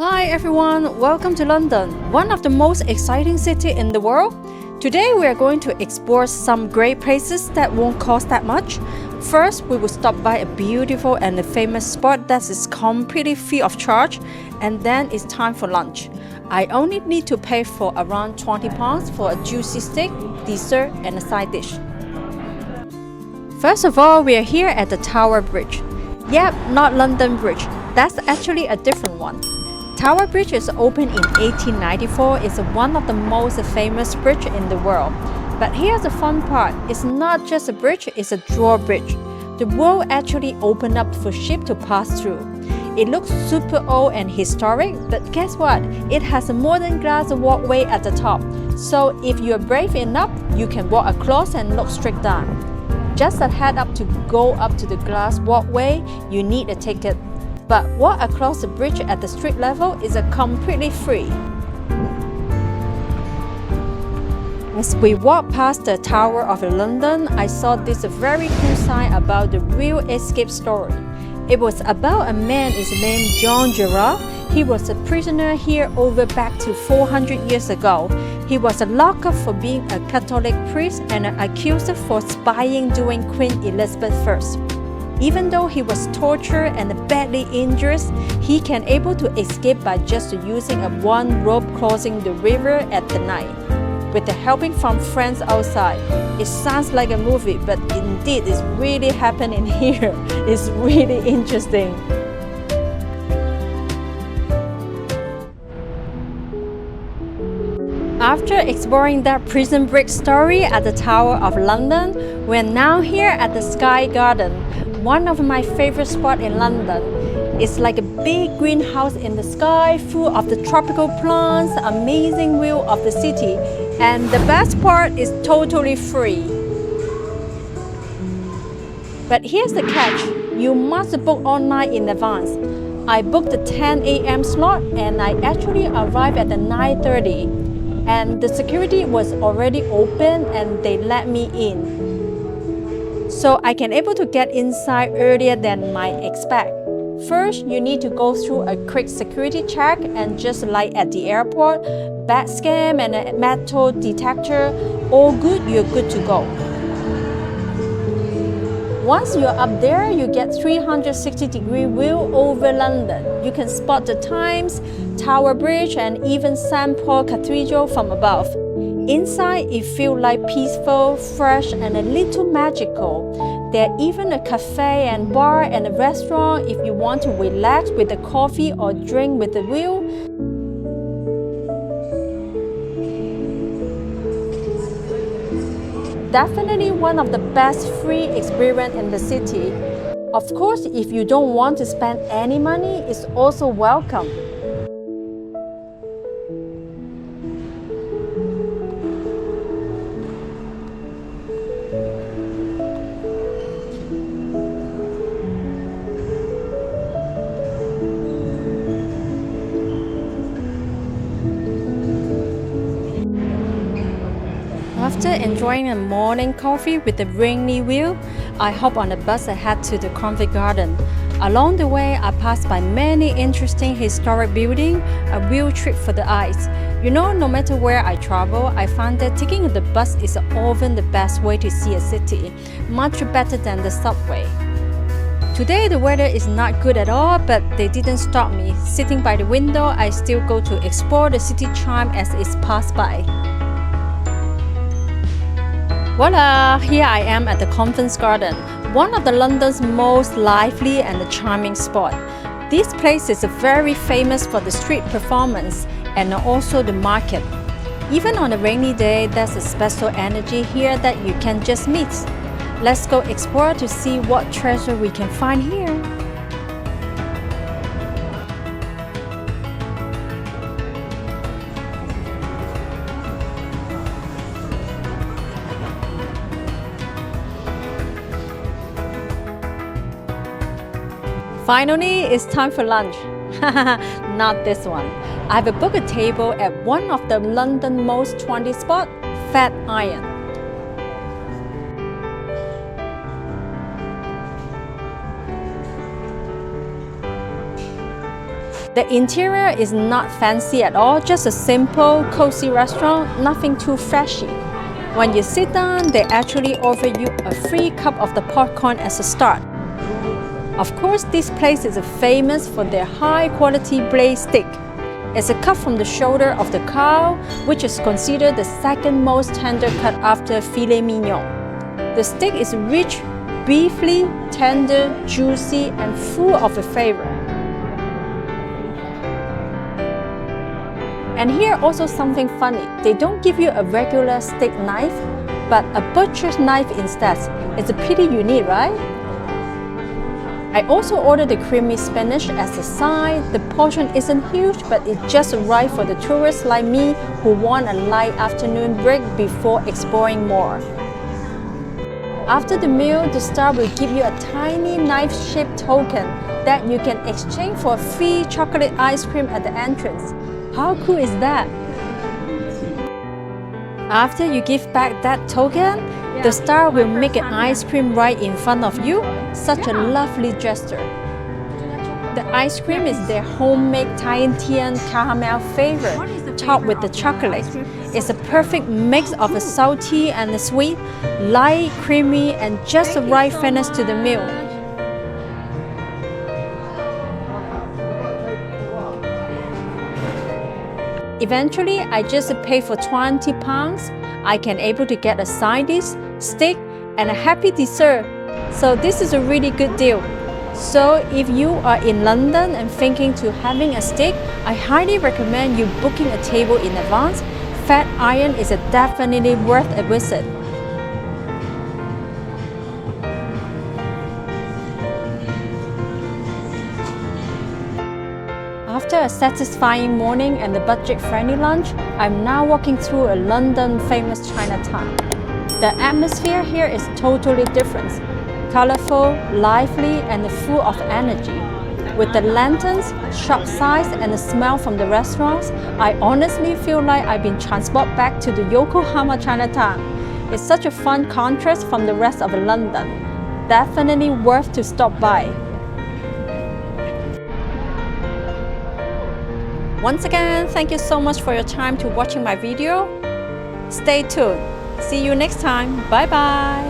Hi everyone, welcome to London, one of the most exciting cities in the world. Today we are going to explore some great places that won't cost that much. First, we will stop by a beautiful and a famous spot that is completely free of charge, and then it's time for lunch. I only need to pay for around £20 for a juicy steak, dessert and a side dish. First of all, we are here at the Tower Bridge. Yep, not London Bridge, that's actually a different one. Tower Bridge is opened in 1894. It's one of the most famous bridges in the world. But here's the fun part. It's not just a bridge, it's a drawbridge. The road actually opened up for ships to pass through. It looks super old and historic, but guess what? It has a modern glass walkway at the top. So if you're brave enough, you can walk across and look straight down. Just a head up to go up to the glass walkway, you need a ticket. But walk across the bridge at the street level is completely free. As we walked past the Tower of London, I saw this very cool sign about the real escape story. It was about a man named John Gerard. He was a prisoner here over back to 400 years ago. He was locked up for being a Catholic priest and accused for spying during Queen Elizabeth I. Even though he was tortured and badly injured, he can able to escape by just using a one rope crossing the river at the night. With the helping from friends outside. It sounds like a movie, but indeed it's really happening here. It's really interesting. After exploring that prison break story at the Tower of London, we're now here at the Sky Garden, one of my favorite spots in London. It's like a big greenhouse in the sky, full of the tropical plants, amazing view of the city, and the best part is totally free. But here's the catch, you must book online in advance. I booked the 10 a.m. slot and I actually arrived at the 9:30. And the security was already open and they let me in. So I can able to get inside earlier than I expect. First, you need to go through a quick security check, and just like at the airport, bag scan and a metal detector, all good, you're good to go. Once you're up there, you get 360-degree view over London. You can spot the Thames, Tower Bridge, and even St. Paul Cathedral from above. Inside, it feels like peaceful, fresh, and a little magical. There's even a cafe and bar and a restaurant if you want to relax with a coffee or drink with the view. Definitely one of the best free experience in the city. Of course, if you don't want to spend any money, it's also welcome. After enjoying a morning coffee with a rainy view, I hop on a bus and head to the Covent Garden. Along the way, I passed by many interesting historic buildings, a real treat for the eyes. You know, no matter where I travel, I find that taking the bus is often the best way to see a city, much better than the subway. Today the weather is not good at all, but they didn't stop me. Sitting by the window, I still go to explore the city charm as it passed by. Voila! Here I am at the Covent Garden, one of the London's most lively and charming spots. This place is very famous for the street performance and also the market. Even on a rainy day, there's a special energy here that you can just meet. Let's go explore to see what treasure we can find here. Finally, it's time for lunch. Not this one. I have booked a table at one of the London's most trendy spots, Fat Iron. The interior is not fancy at all, just a simple, cozy restaurant, nothing too flashy. When you sit down, they actually offer you a free cup of the popcorn as a start. Of course, this place is famous for their high-quality braised steak. It's a cut from the shoulder of the cow, which is considered the second most tender cut after filet mignon. The steak is rich, beefy, tender, juicy, and full of flavor. And here also something funny. They don't give you a regular steak knife, but a butcher's knife instead. It's pretty unique, right? I also ordered the creamy spinach as a side. The portion isn't huge, but it's just right for the tourists like me who want a light afternoon break before exploring more. After the meal, the staff will give you a tiny knife-shaped token that you can exchange for a free chocolate ice cream at the entrance. How cool is that? After you give back that token, the star will make an ice cream right in front of you. Such a lovely gesture. The ice cream is their homemade Tahitian caramel flavor, topped with the chocolate. It's a perfect mix of a salty and a sweet, light, creamy, and just the right finish to the meal. Eventually, I just paid for £20. I can able to get a side dish, steak, and a happy dessert. So this is a really good deal. So if you are in London and thinking to having a steak, I highly recommend you booking a table in advance. Fat Iron is definitely worth a visit. After a satisfying morning and a budget-friendly lunch, I'm now walking through a London-famous Chinatown. The atmosphere here is totally different, colorful, lively, and full of energy. With the lanterns, shop size, and the smell from the restaurants, I honestly feel like I've been transported back to the Yokohama Chinatown. It's such a fun contrast from the rest of London. Definitely worth to stop by. Once again, thank you so much for your time to watching my video. Stay tuned. See you next time. Bye bye.